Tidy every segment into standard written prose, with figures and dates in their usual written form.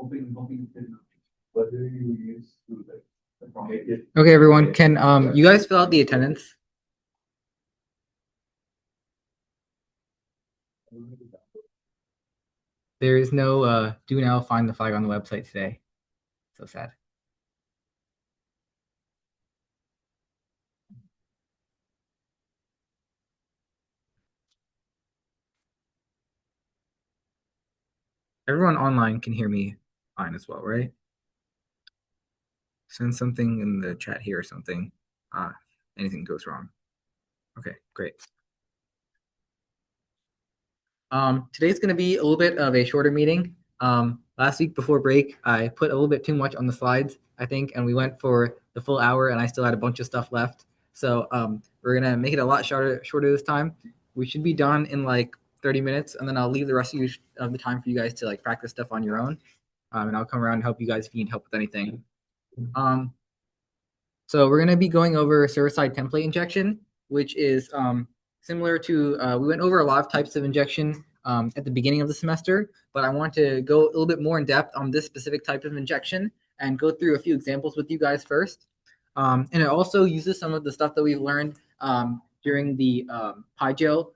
What do you use to make it? Okay, everyone, can you guys fill out the attendance? There is no do now find the flag on the website today. So sad. Everyone online can hear me fine as well, right? Send something in the chat here or something. Anything goes wrong. Okay, great. Today's going to be a little bit of a shorter meeting. Last week before break, I put a little bit too much on the slides, I think, and we went for the full hour, and I still had a bunch of stuff left. So we're going to make it a lot shorter this time. We should be done in like 30 minutes, and then I'll leave the rest of the time for you guys to like practice stuff on your own. And I'll come around and help you guys if you need help with anything. So we're going to be going over server-side template injection, which is similar to, we went over a lot of types of injection at the beginning of the semester, but I want to go a little bit more in depth on this specific type of injection and go through a few examples with you guys first. And it also uses some of the stuff that we've learned during the PyGel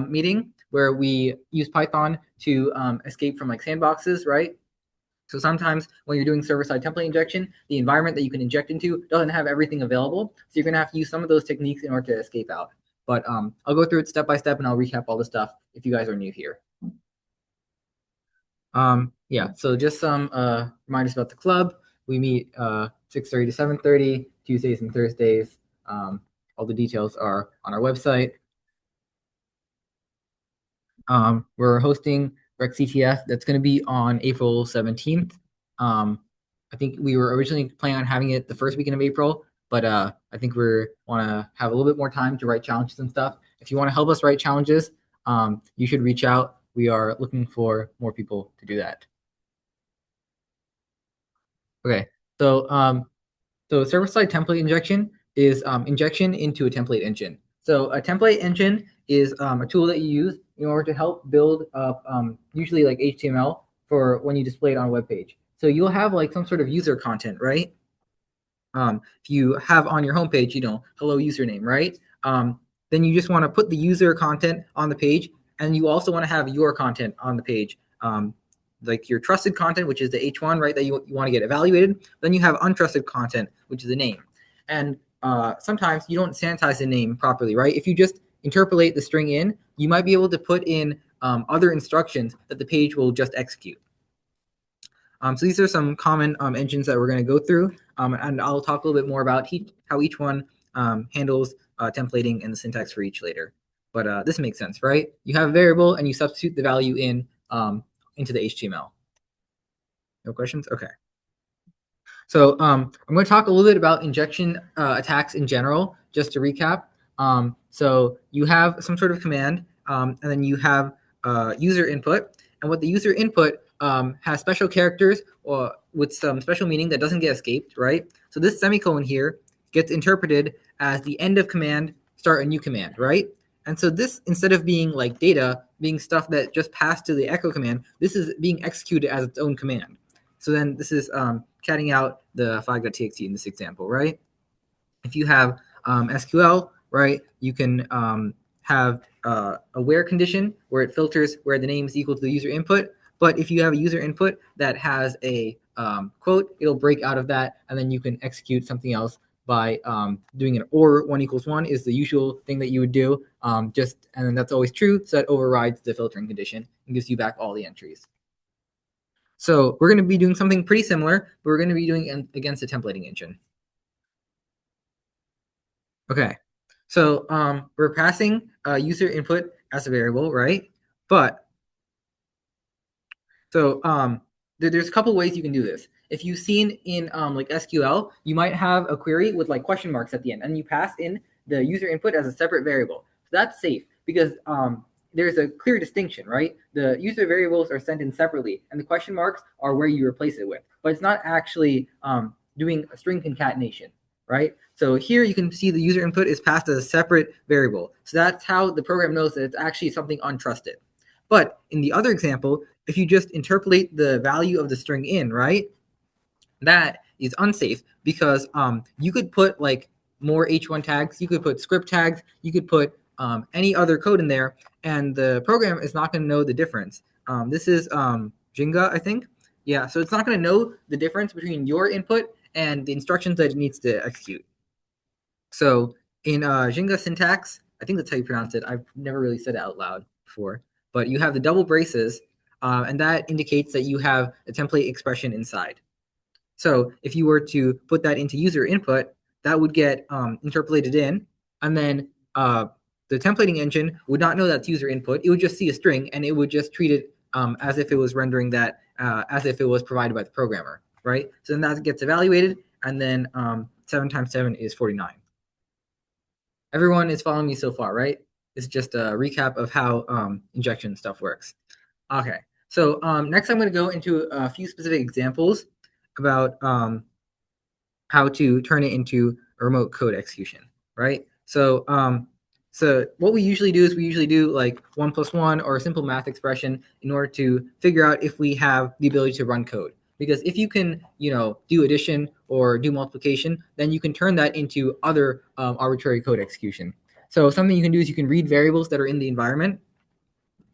meeting, where we use Python to escape from like sandboxes, right? So sometimes when you're doing server-side template injection, the environment that you can inject into doesn't have everything available. So you're going to have to use some of those techniques in order to escape out. But I'll go through it step by step, and I'll recap all the stuff if you guys are new here. Yeah, so just some reminders about the club. We meet 6:30 to 7:30, Tuesdays and Thursdays. All the details are on our website. We're hosting CTF. That's going to be on April 17th. I think we were originally planning on having it the first weekend of April, but I think we want to have a little bit more time to write challenges and stuff. If you want to help us write challenges, you should reach out. We are looking for more people to do that. Okay, so server-side template injection is injection into a template engine. So a template engine is a tool that you use in order to help build up usually like HTML for when you display it on a web page. So you'll have like some sort of user content, right? If you have on your homepage, hello username, right? Then you just want to put the user content on the page, and you also want to have your content on the page. Like your trusted content, which is the H1, right, that you want to get evaluated. Then you have untrusted content, which is the name. And sometimes you don't sanitize the name properly, right? If you just interpolate the string in, you might be able to put in other instructions that the page will just execute. So these are some common engines that we're going to go through, and I'll talk a little bit more about how each one handles templating and the syntax for each later. But this makes sense, right? You have a variable and you substitute the value in into the HTML. No questions? Okay. So I'm going to talk a little bit about injection attacks in general, just to recap. So you have some sort of command, and then you have user input. And what the user input has special characters or with some special meaning that doesn't get escaped, right? So this semicolon here gets interpreted as the end of command, start a new command, right? And so this, instead of being like data, being stuff that just passed to the echo command, this is being executed as its own command. So then this is catting out the flag.txt in this example, right? If you have SQL, right, you can have a where condition where it filters where the name is equal to the user input. But if you have a user input that has a quote, it'll break out of that, and then you can execute something else by doing an or 1 = 1 is the usual thing that you would do. And then that's always true, so that overrides the filtering condition and gives you back all the entries. So we're going to be doing something pretty similar, but we're going to be doing it against a templating engine. Okay, so we're passing user input as a variable, right? But so there's a couple ways you can do this. If you've seen in like SQL, you might have a query with like question marks at the end, and you pass in the user input as a separate variable. So that's safe because there's a clear distinction, right? The user variables are sent in separately, and the question marks are where you replace it with. But it's not actually doing a string concatenation, right? So here you can see the user input is passed as a separate variable. So that's how the program knows that it's actually something untrusted. But in the other example, if you just interpolate the value of the string in, right, that is unsafe because you could put like more H1 tags, you could put script tags, you could put any other code in there, and the program is not going to know the difference. This is Jenga, I think. Yeah, so it's not going to know the difference between your input and the instructions that it needs to execute. So in Jenga syntax, I think that's how you pronounce it. I've never really said it out loud before, but you have the double braces, and that indicates that you have a template expression inside. So if you were to put that into user input, that would get interpolated in, and then the templating engine would not know that's user input. It would just see a string, and it would just treat it as if it was rendering that as if it was provided by the programmer, right? So then that gets evaluated, and then 7 times 7 is 49. Everyone is following me so far, right? It's just a recap of how injection stuff works. Okay, so next I'm going to go into a few specific examples about how to turn it into a remote code execution, right? So what we usually do is we usually do like 1 + 1 or a simple math expression in order to figure out if we have the ability to run code. Because if you can, do addition or do multiplication, then you can turn that into other arbitrary code execution. So something you can do is you can read variables that are in the environment.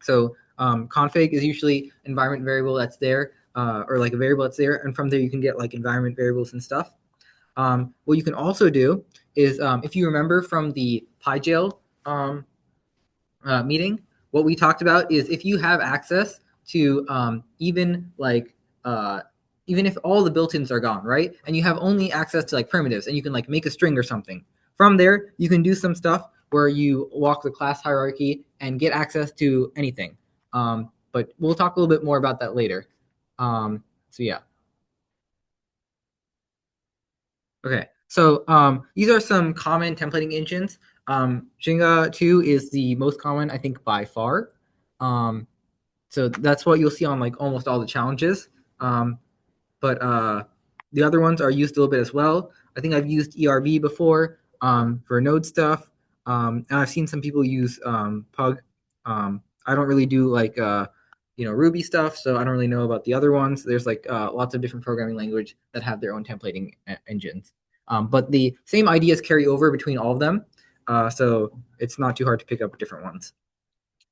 So config is usually environment variable that's there, or like a variable that's there, and from there you can get like environment variables and stuff. What you can also do is, if you remember from the PyJail meeting, what we talked about is if you have access to even if all the built-ins are gone, right, and you have only access to like primitives, and you can like make a string or something. From there, you can do some stuff where you walk the class hierarchy and get access to anything. But we'll talk a little bit more about that later. So yeah. Okay, so these are some common templating engines. Jenga 2 is the most common, I think, by far. So that's what you'll see on like almost all the challenges. But the other ones are used a little bit as well. I think I've used ERB before for node stuff, and I've seen some people use Pug. I don't really do like Ruby stuff, so I don't really know about the other ones. There's like lots of different programming language that have their own templating engines, but the same ideas carry over between all of them, so it's not too hard to pick up different ones.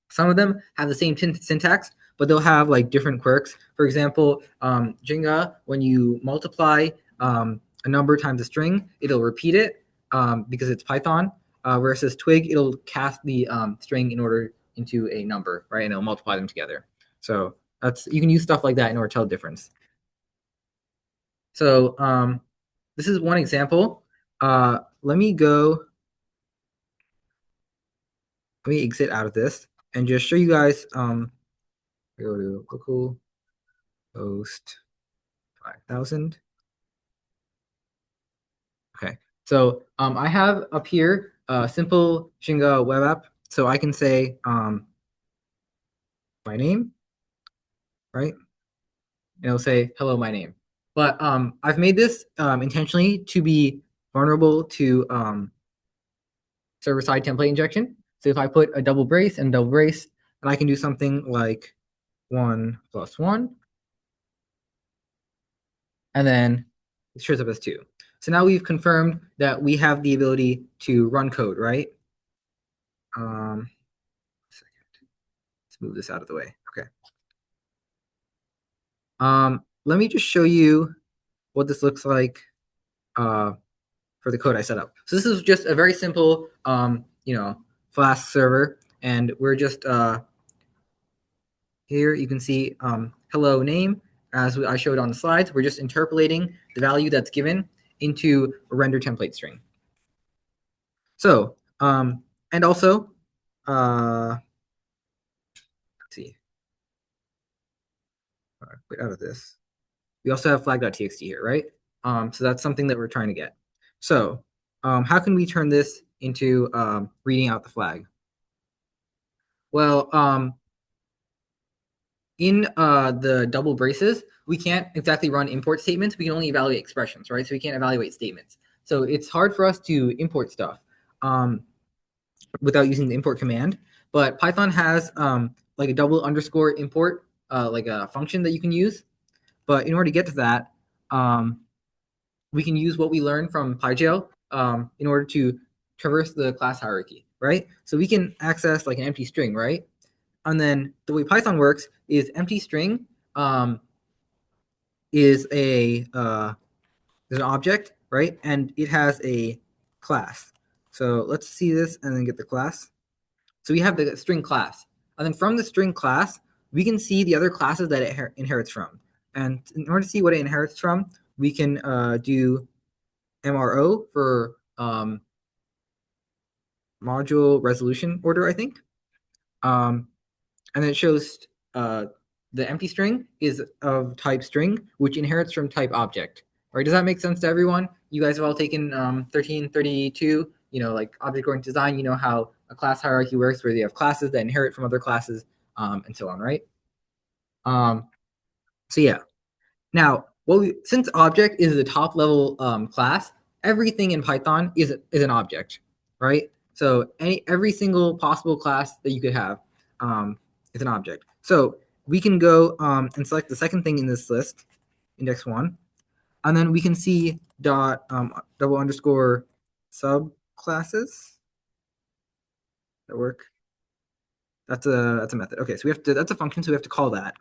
Some of them have the same syntax, but they'll have like different quirks. For example, Jenga, when you multiply a number times a string, it'll repeat it because it's Python. Versus Twig, it'll cast the string into a number, right? And it'll multiply them together. So you can use stuff like that in order to tell the difference. So this is one example. Let me exit out of this and just show you guys. Go to local host 5000. Okay, so I have up here a simple Jenga web app. So I can say my name, right? And it'll say hello, my name. But I've made this intentionally to be vulnerable to server-side template injection. So if I put a double brace and double brace, and I can do something like 1 + 1, and then it shows up as 2. So now we've confirmed that we have the ability to run code, right? Second. Let's move this out of the way. Okay. Let me just show you what this looks like for the code I set up. So this is just a very simple, Flask server, and we're just here. You can see hello name, as I showed on the slides. We're just interpolating the value that's given into a render template string. So, and also, let's see. Quit out of this. We also have flag.txt here, right? So that's something that we're trying to get. So how can we turn this into reading out the flag? Well, in the double braces, we can't exactly run import statements. We can only evaluate expressions, right? So we can't evaluate statements. So it's hard for us to import stuff without using the import command. But Python has like a double underscore import, like a function that you can use. But in order to get to that, we can use what we learned from PyJail in order to traverse the class hierarchy, right? So we can access like an empty string, right? And then the way Python works is empty string is an object, right? And it has a class. So let's see this and then get the class. So we have the string class. And then from the string class, we can see the other classes that it inherits from. And in order to see what it inherits from, we can do MRO for module resolution order, I think. And then it shows the empty string is of type string, which inherits from type object. Right? Does that make sense to everyone? You guys have all taken 1332, like object-oriented design. You know how a class hierarchy works, where you have classes that inherit from other classes, and so on, right? So yeah. Now, since object is the top level class, everything in Python is an object, right? So every single possible class that you could have is an object. So we can go and select the second thing in this list, index 1, and then we can see dot double underscore subclasses. That work? That's a method. Okay, so that's a function, so we have to call that.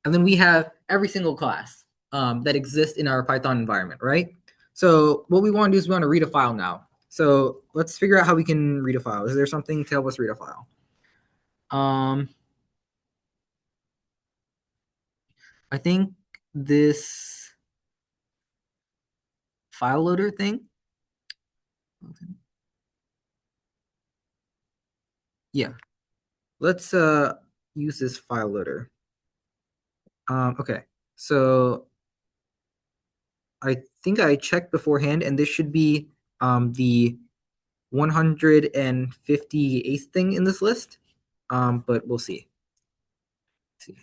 And then we have every single class that exists in our Python environment, right? So what we want to do is we want to read a file now. So let's figure out how we can read a file. Is there something to help us read a file? I think this file loader thing. Yeah, let's use this file loader. Okay, so I think I checked beforehand, and this should be the 158th thing in this list, but we'll see. Let's see.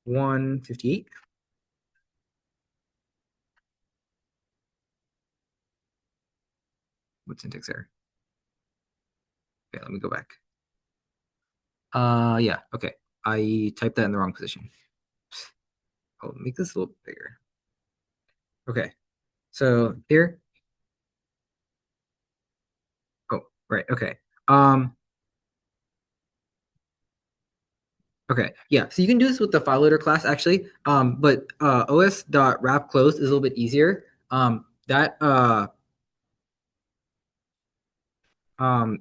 158. What syntax error? Okay, let me go back. Yeah, okay. I typed that in the wrong position. I'll make this a little bigger. Okay, so here. Oh, right, okay. Okay, yeah, so you can do this with the file loader class actually, but os.wrapClose is a little bit easier.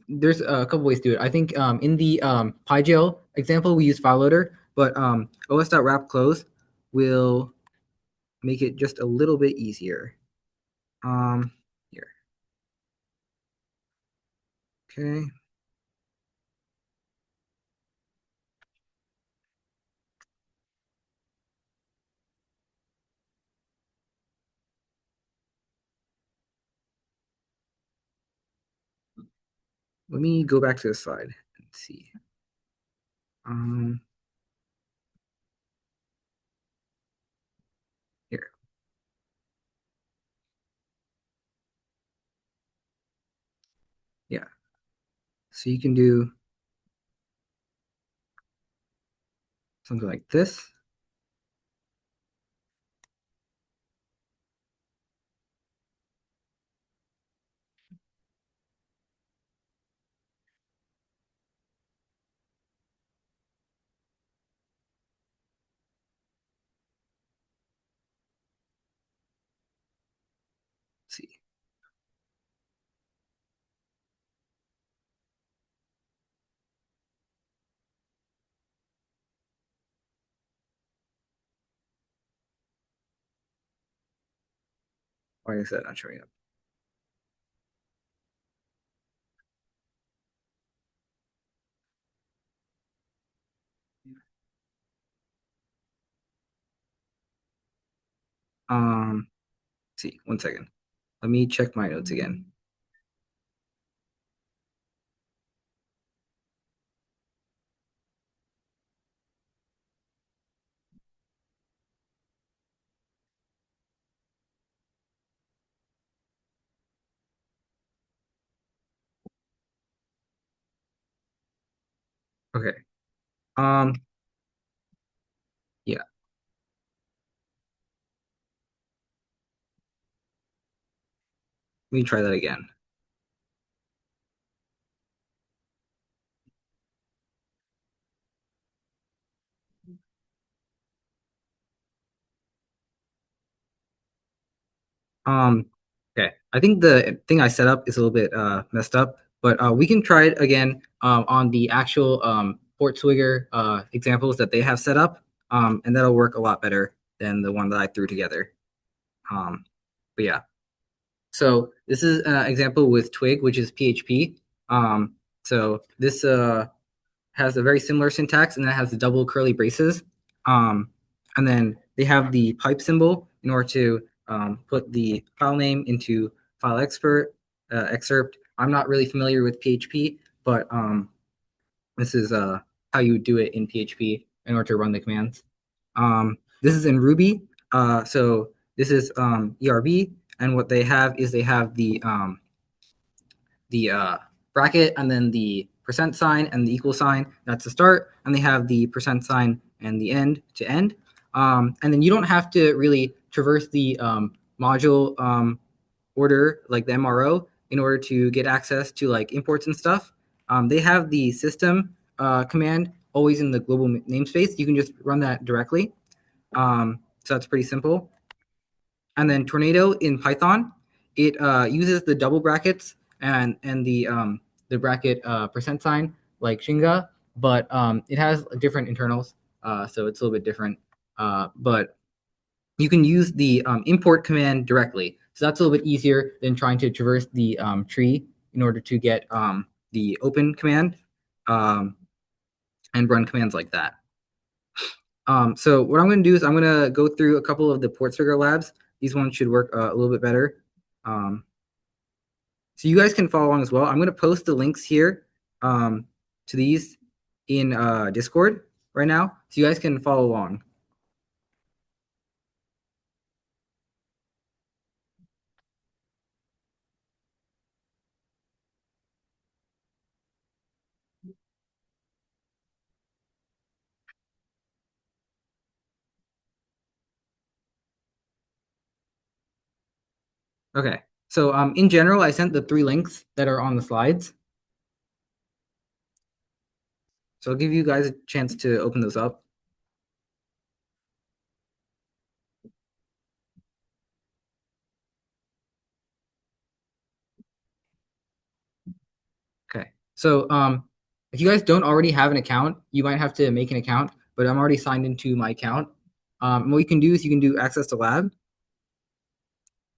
There's a couple ways to do it. I think in the PyGel example, we use file loader, but os.wrapClose will make it just a little bit easier. Here. Okay. Let me go back to the slide and see. Here. Yeah. So you can do something like this. Let's see. Why is that not showing up? Let's see, 1 second. Let me check my notes again. Okay. Um, yeah, let me try that again. Um, okay. I think the thing I set up is a little bit messed up, but we can try it again on the actual port swigger examples that they have set up, and that'll work a lot better than the one that I threw together. Um, but yeah. So this is an example with Twig, which is PHP. So this has a very similar syntax, and it has the double curly braces. Um, and then they have the pipe symbol in order to put the file name into file excerpt. I'm not really familiar with PHP, but this is how you do it in PHP in order to run the commands. This is in Ruby. So this is ERB, and what they have is they have the bracket and then the percent sign and the equal sign. That's the start, and they have the percent sign and the end to end. And then you don't have to really traverse the module order like the MRO in order to get access to like imports and stuff. They have the system command always in the global namespace. You can just run that directly. So that's pretty simple. And then tornado in Python, it uses the double brackets and the bracket percent sign like Shinga, but it has different internals, so it's a little bit different. But you can use the import command directly, so that's a little bit easier than trying to traverse the tree in order to get the open command um, and run commands like that. So what I'm going to do is I'm going to go through a couple of the Portsfigure labs. These ones should work a little bit better. So you guys can follow along as well. I'm going to post the links here to these in Discord right now, so you guys can follow along. Okay. So in general, I sent the 3 links that are on the slides. So I'll give you guys a chance to open those up. Okay. So if you guys don't already have an account, you might have to make an account, but I'm already signed into my account. What you can do is you can do access to lab,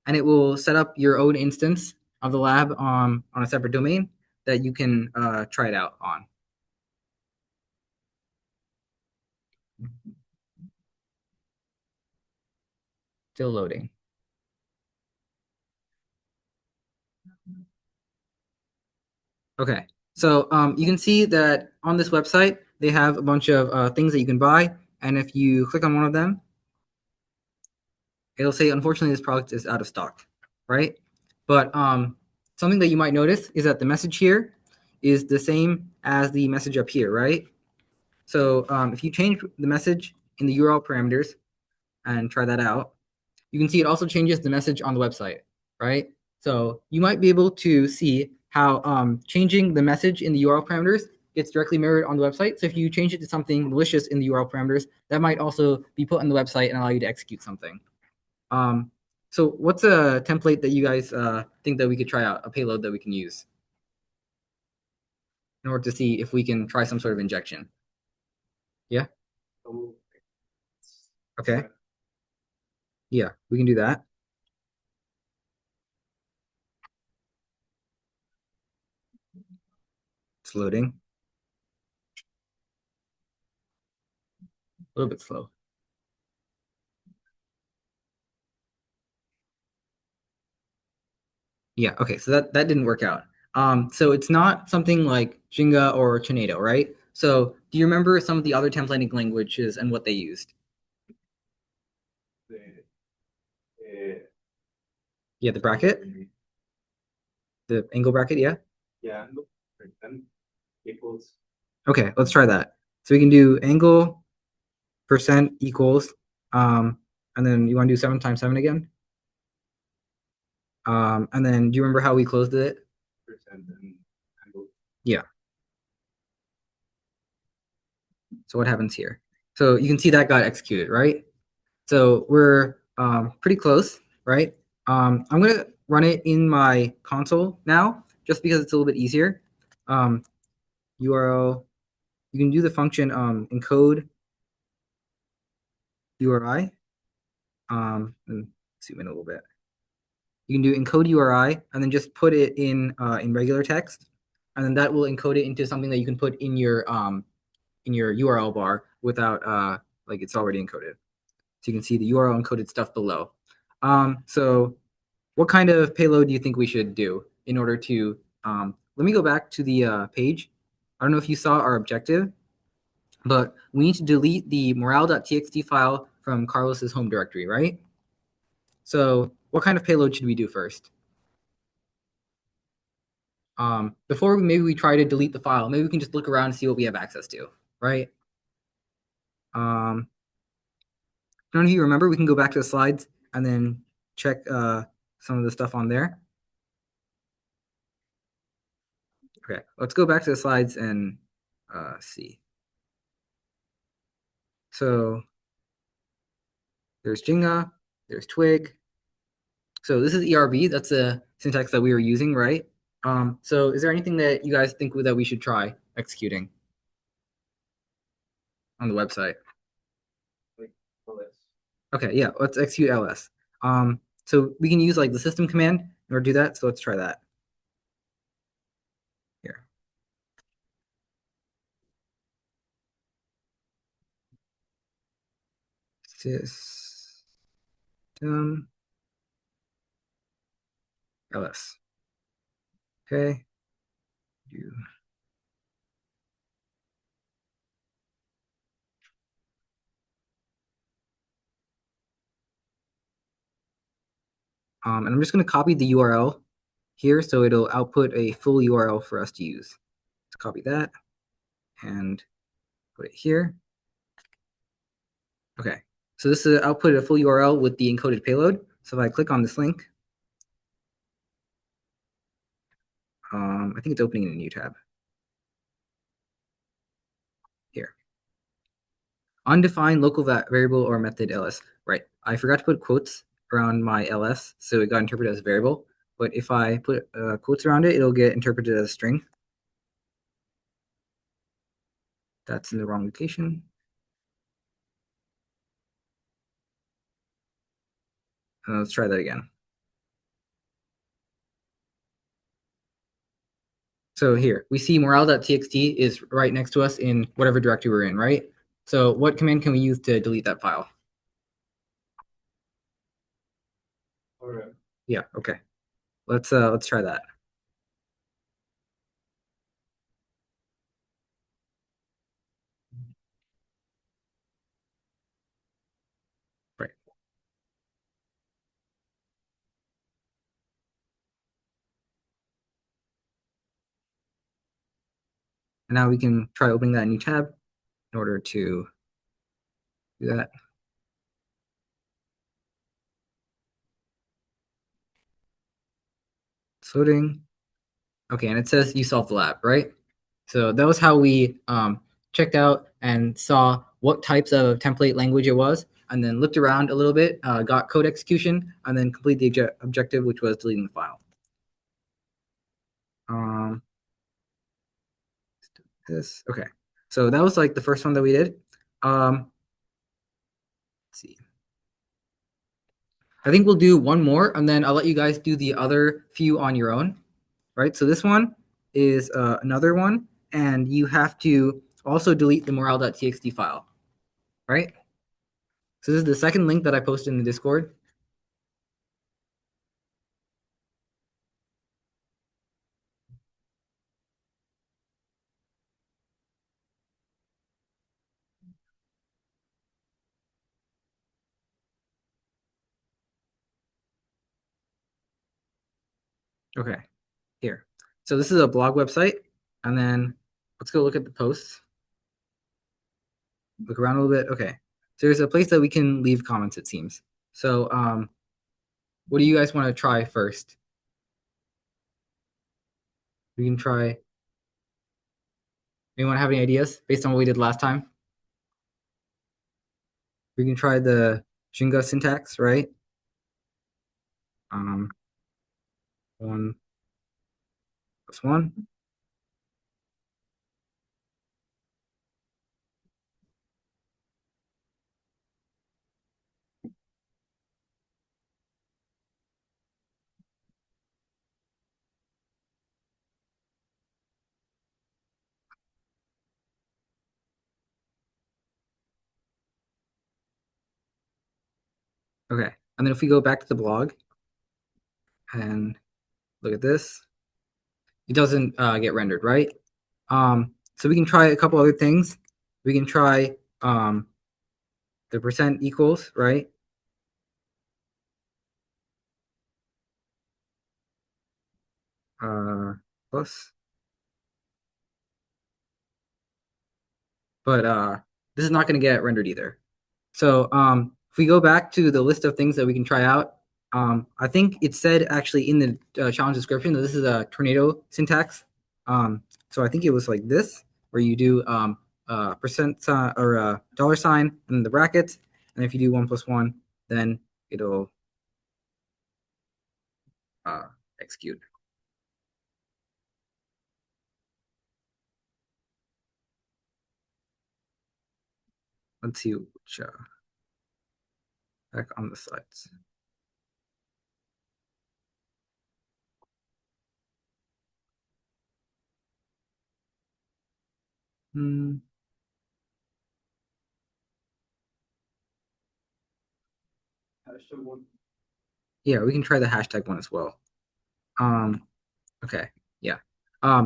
and it will set up your own instance of the lab on a separate domain that you can try it out on. Still loading. Okay, so you can see that on this website, they have a bunch of things that you can buy. And if you click on one of them, it'll say, unfortunately, this product is out of stock, right? But something that you might notice is that the message here is the same as the message up here, right? So if you change the message in the URL parameters and try that out, you can see it also changes the message on the website, right? So you might be able to see how changing the message in the URL parameters gets directly mirrored on the website. So if you change it to something malicious in the URL parameters, that might also be put on the website and allow you to execute something. So what's a template that you guys think that we could try out, a payload that we can use in order to see if we can try some sort of injection? Yeah? Okay. Yeah, we can do that. It's loading. A little bit slow. Yeah, okay, so that didn't work out. So it's not something like Jinga or Tornado, right? So do you remember some of the other templating languages and what they used? Yeah, the bracket, the angle bracket, yeah. Yeah, equals. Okay, let's try that. So we can do angle percent equals, and then you want to do 7 times 7 again? And then do you remember how we closed it? Percent and angle. Yeah. So what happens here? So you can see that got executed, right? So we're pretty close, right? I'm gonna run it in my console now, just because it's a little bit easier. URL, you can do the function encode URI. And zoom in a little bit. You can do encode URI and then just put it in regular text, and then that will encode it into something that you can put in your URL bar without like it's already encoded. So you can see the URL encoded stuff below. So what kind of payload do you think we should do in order to, let me go back to the page. I don't know if you saw our objective, but we need to delete the morale.txt file from Carlos's home directory, right? So what kind of payload should we do first? Before maybe we try to delete the file, maybe we can just look around and see what we have access to, right? None of you remember, we can go back to the slides and then check some of the stuff on there. Okay, let's go back to the slides and see. So there's Jinga, there's Twig. So this is ERB, that's the syntax that we were using, right? So is there anything that you guys think that we should try executing on the website? Like LS. Okay, yeah, let's execute ls. So we can use like the system command in order to do that. So let's try that. Here. System ls. Okay. And I'm just going to copy the URL here so it'll output a full URL for us to use. Let's copy that and put it here. Okay, so this is output a full URL with the encoded payload. So if I click on this link, I think it's opening in a new tab. Here. Undefined local variable or method ls. Right, I forgot to put quotes around my ls, so it got interpreted as a variable. But if I put quotes around it, it'll get interpreted as a string. That's in the wrong location. Let's try that again. So here, we see morale.txt is right next to us in whatever directory we're in, right? So what command can we use to delete that file? All right. Yeah, okay. Let's try that. Right. And now we can try opening that new tab in order to do that. It's loading. Okay, and it says you solved the lab, right? So that was how we checked out and saw what types of template language it was, and then looked around a little bit, got code execution, and then complete the objective, which was deleting the file. This okay. So that was like the first one that we did. Let's see. I think we'll do one more, and then I'll let you guys do the other few on your own. Right. So this one is another one, and you have to also delete the morale.txt file. Right. So this is the second link that I posted in the Discord. Okay. Here. So this is a blog website, and then let's go look at the posts. Look around a little bit. Okay. So there's a place that we can leave comments, it seems. So what do you guys want to try first? We can try. Anyone have any ideas based on what we did last time? We can try the Jinga syntax, right? 1 plus 1. Okay. And then if we go back to the blog and look at this, it doesn't get rendered, right? So we can try a couple other things. We can try the percent equals, right? Plus. But this is not going to get rendered either. So if we go back to the list of things that we can try out, I think it said actually in the challenge description that this is a tornado syntax. So I think it was like this, where you do percent or dollar sign and the brackets, and if you do 1 plus 1, then it'll execute. Let's see which back on the slides. Yeah, we can try the hashtag one as well. Okay, yeah.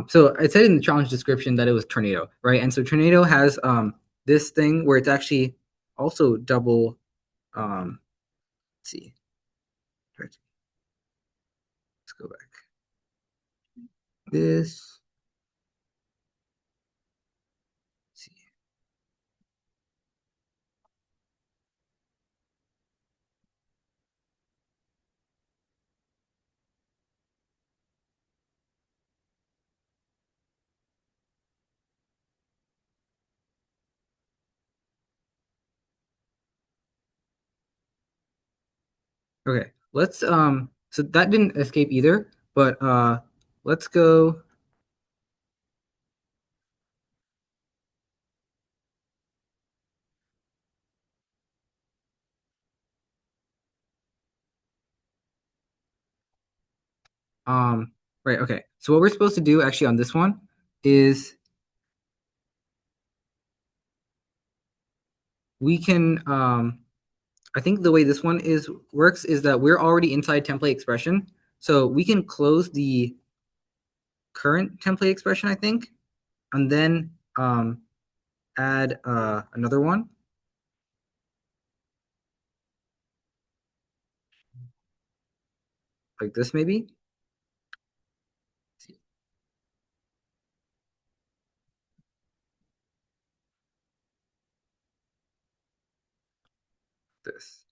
So it said in the challenge description that it was tornado, right? And so tornado has this thing where it's actually also double. Let's see. Let's go back. This. Let's see. Okay, let's so that didn't escape either, but let's go. Right, okay. So what we're supposed to do actually on this one is we can I think the way this one works is that we're already inside template expression. So we can close the current template expression, I think, and then add another one. Like this maybe. This.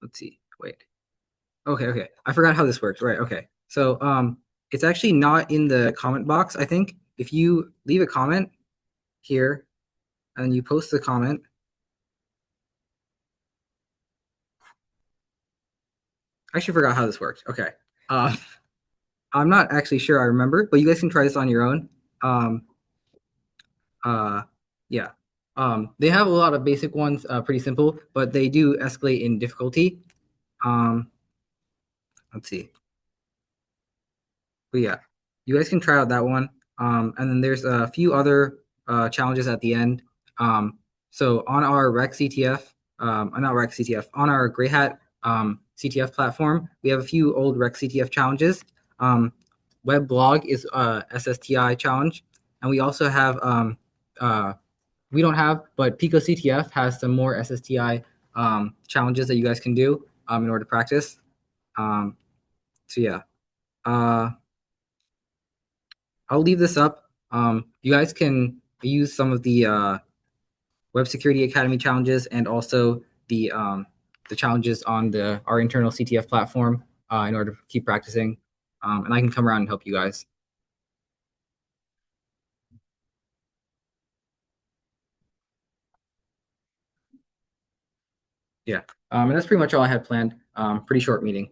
Let's see. Wait. Okay. I forgot how this works. Right, okay. So it's actually not in the comment box, I think. If you leave a comment here and then you post the comment. I actually forgot how this works. Okay. I'm not actually sure I remember, but you guys can try this on your own. Yeah. They have a lot of basic ones, pretty simple, but they do escalate in difficulty. Let's see. But yeah, you guys can try out that one. And then there's a few other challenges at the end. So on our Rec CTF, not Rec CTF, on our GreyHat CTF platform, we have a few old Rec CTF challenges. Web blog is SSTI challenge, and we also have we don't have, but Pico CTF has some more SSTI challenges that you guys can do in order to practice. So yeah. I'll leave this up. You guys can use some of the Web Security Academy challenges and also the challenges on our internal CTF platform in order to keep practicing. And I can come around and help you guys. Yeah. And that's pretty much all I had planned. Pretty short meeting.